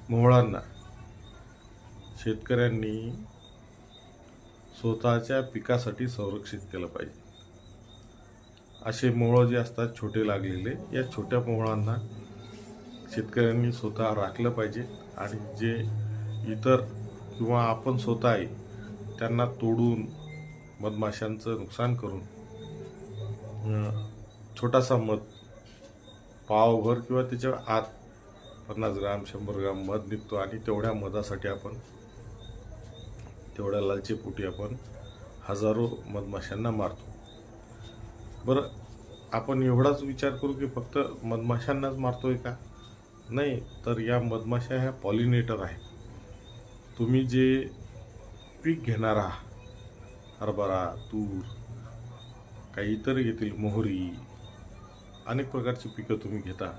मोहळांना शेतकऱ्यांनी स्वतःच्या पिकासाठी संरक्षित केलं पाहिजे. असे मोहळ जे असतात छोटे लागलेले, या छोट्या मोहळांना शेतकऱ्यांनी स्वतः राखलं पाहिजे आणि जे इतर किंवा आपण स्वतः आहे त्यांना तोडून मधमाशांचं नुकसान करून छोटासा मध, पावभर किंवा त्याच्या आत 50 ग्राम 100 ग्राम मध निघतो आणि तेवढ्या मधासाठी आपण तेवढ्या लालचीपोटी आपण हजारो मधमाशांना मारतो. बरं, आपण एवढाच विचार करू की फक्त मधमाशांनाच मारतोय का? नाही, तर या मधमाशा ह्या पॉलिनेटर आहेत. तुम्ही जे पीक घेणार आहात, हरभरा, तूर, काही इतर येथील मोहरी, अनेक प्रकारची पिकं तुम्ही घेता,